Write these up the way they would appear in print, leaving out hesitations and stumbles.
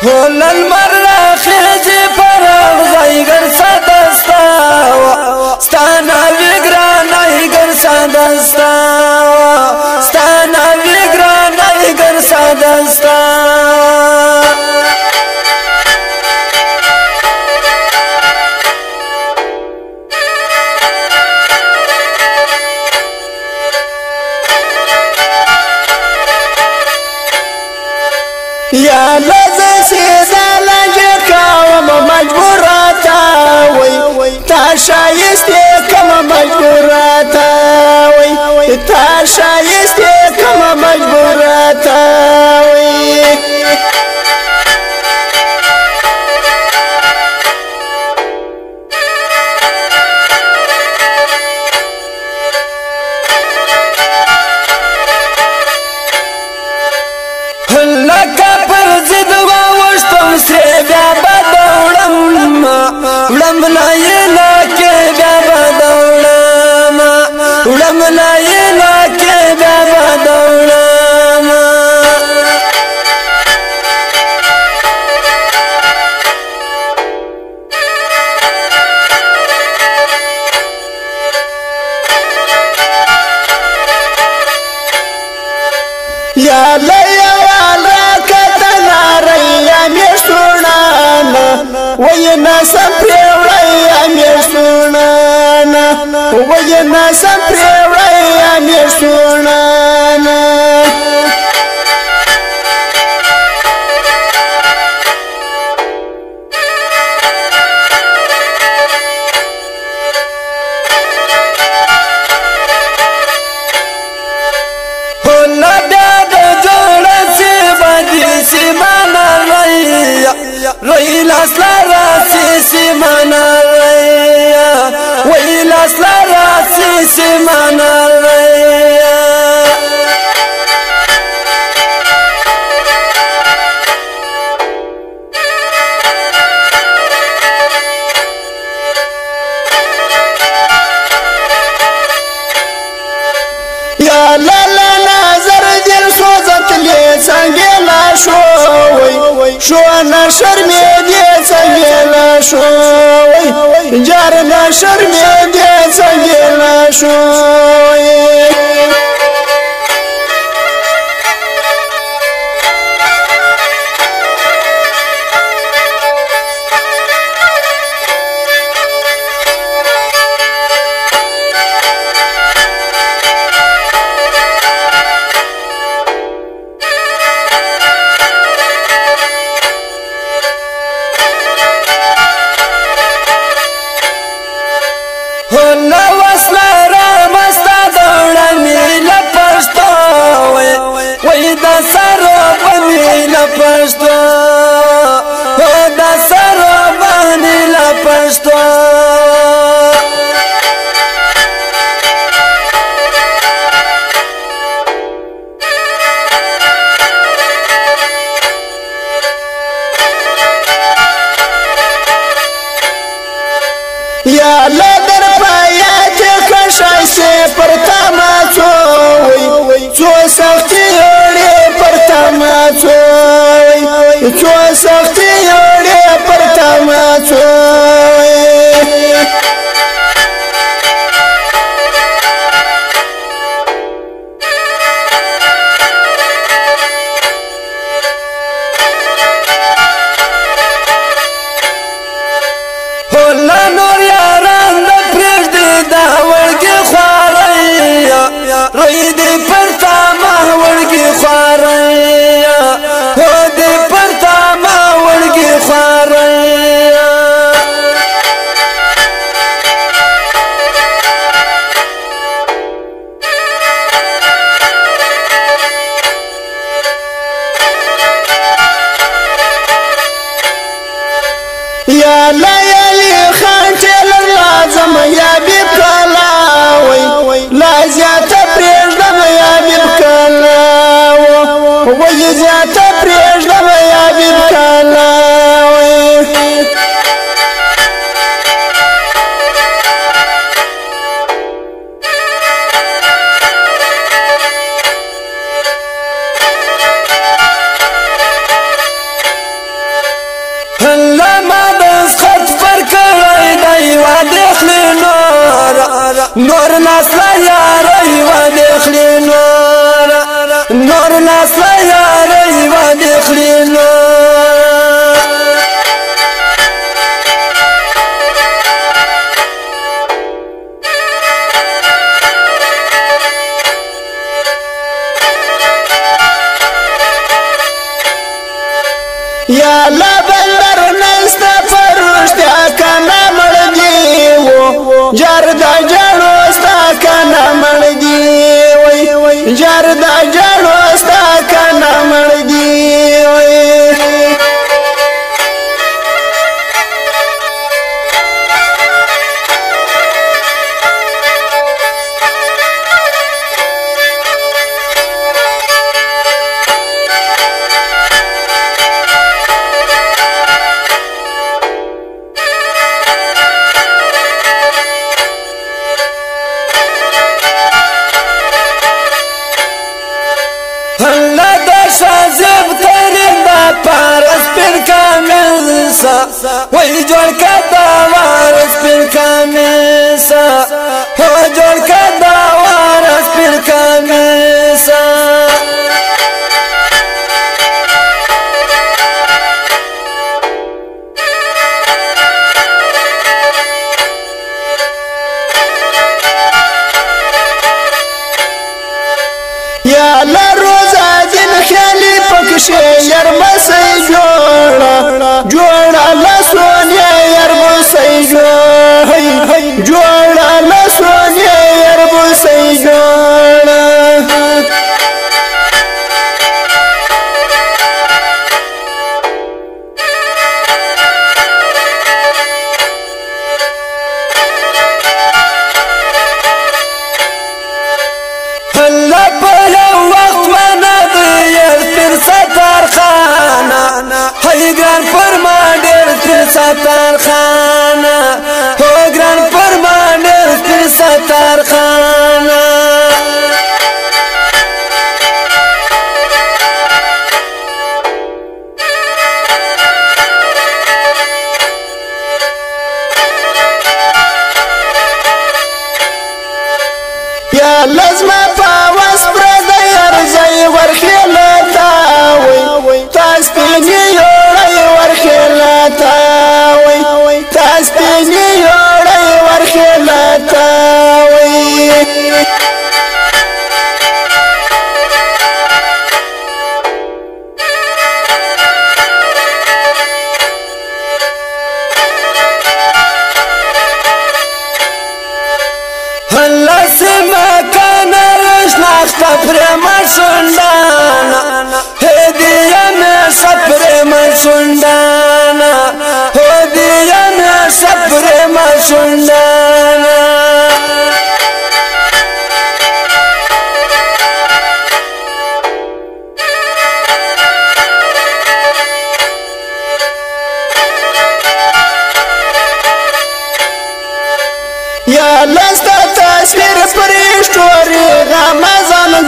هول المرة خيجي فرغ زيغر سدستا ستانا ويقرانا يقر سدستا ستانا ويقرانا يقر سدستا يا لذي ذلك ومجبوراتا وي تشايستي كما مجبوراتا وي تشايستي كما مجبوراتا وي ولمنا يلاك بابا دولما ولمنا يلاك بابا دولما يا ليا وراك تناري يا مشونانا وينا سبري ويا مشونانا وينا سبري ويا مشونانا رويل أصلا راسي سمانا ريا ويل أصلا راسي سمانا ريا يا لا لا نظر دل صوزت لي سنجلا شوي شو انا شرمي دي سنجلا شوي جارنا شرمي دي سنجلا شوي يا لدر بايات خشاي سي پرتما چوي چو سختي يوري پرتما چوي چو سختي يوري پرتما چوي روی دی پرتا ما ورگی خواریا هو دی پرتا ما ورگی خواریا یا لیلی خان چل لازم یا بکلاوی لا زیادت پریږدم یا بکلاوی وی زیادت پریږدم یا بکلاوی نور نسل یاری و دخلی نور نسل یاری و دخلی یا لبندر نست فرشتیا کنا مړدی و جردا جړو ستا کنا مړدی وای جردا جړو ستا کنا مړدی وای وای جوړ کدا وارث پر کامیسا هو جوړ کدا وارث پر کامیسا یا لروزا دین خیالی پکشه یرمسی جوړا لسونیا یرمسی جوړا لسونیا یرمسی جوړا ګران فرما ډېر تر ستار خانه هو ګران فرما ډېر تر ستار خانه یا لازم پاوس پر د ارزای ورخلتا وای تاس پینی سندانا هو دیانا سفر ما سندانا یا لستا تصویر پرشتوری غمزان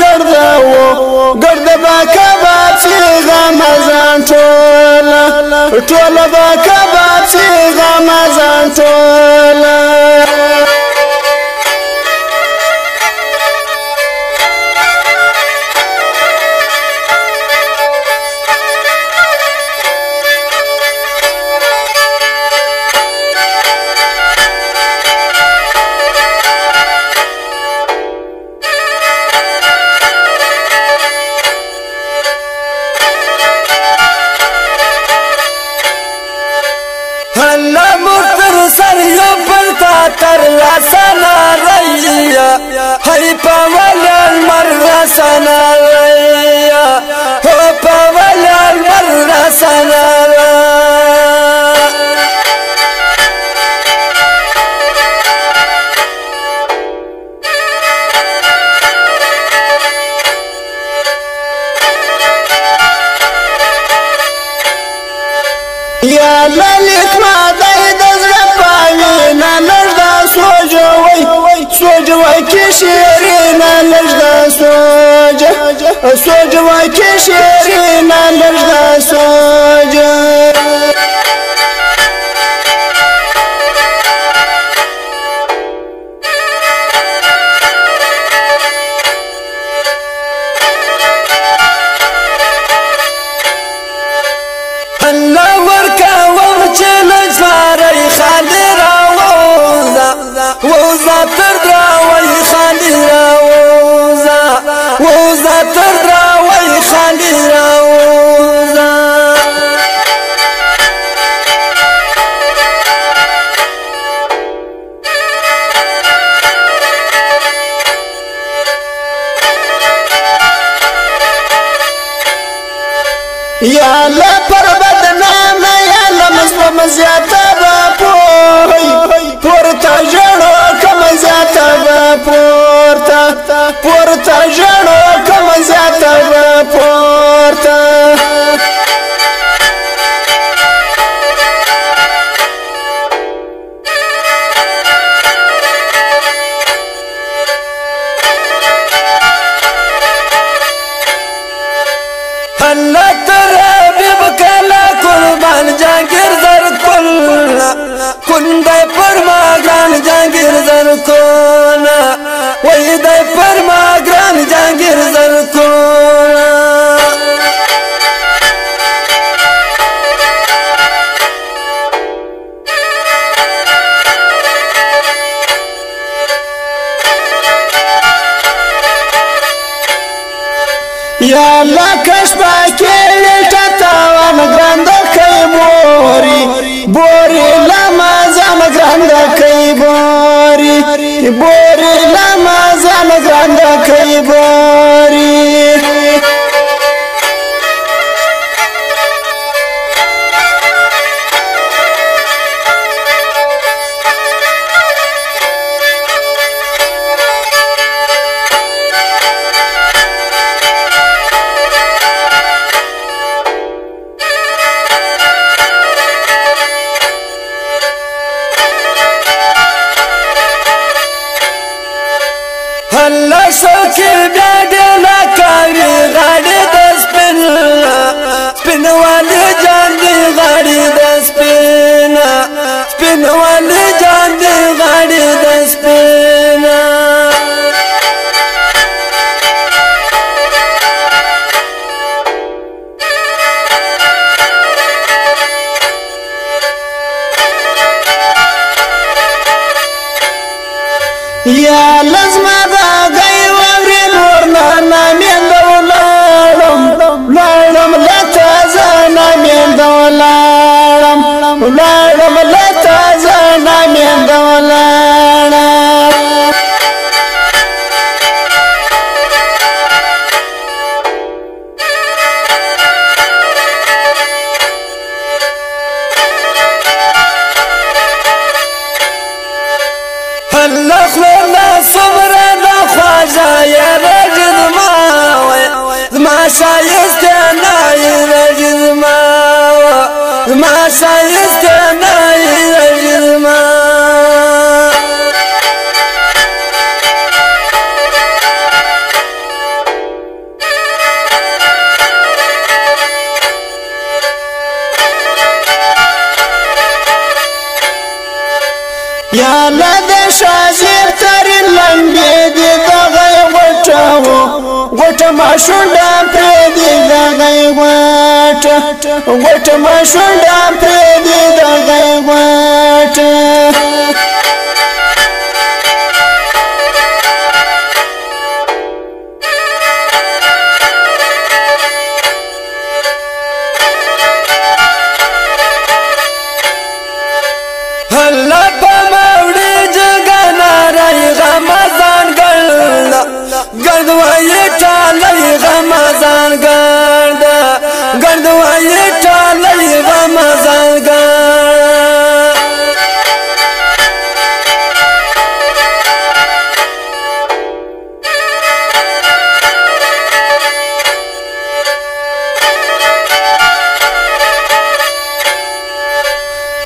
گرد با کباب سی غمزان ټول با کباب سی غمزان ټول تر لسنا ریا هی پاول المر سنا ریا هو پاول المر سنا یا للیت ما دای دزر پاوی نلردا سوجوی کی شیرین لردا سوجوی کی شیرین لردا سوج پورته ژړو کوم زیاته پورته الله تر حبیب کلا قربان جانگیر زر کن دای فرما گران جانگیر زر کن وی دای فرما گران جانگیر زر کن یا الله کش پاکی ټتاوان ګران کوي بوري لما زم ګران کوي بوري لما زم ګران کوي بوري الله شوکي بیا ډېله کوي غاړې د سپین والي جان دي غاړې د سپین والي جان دي غاړې د سپین یا لازمه ده گئی وری نور نه میندو لاړم لتازه نه میندو لاړم لتازه نه میندو لاړم الله خلنا صبر دا خواجه يا رجل ما شايست انا يا رجل ما شايست انا يا رجل یا لده شازیر ترین لنبی دی دغی غوٹا ما شنڈا پریدی دغی غوٹا ما شنڈا پریدی دغی غوٹا الله پموڑی جگانا رای غمازان گردوائی ٹالی غمازان گردوائی ٹالی غمازان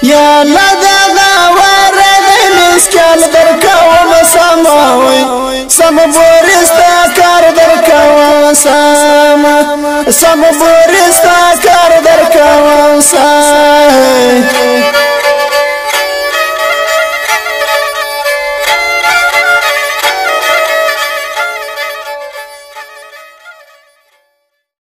یا لدغا ورغی مسکال درکوم سماوی سم بورستا کار درکوم سم بورستا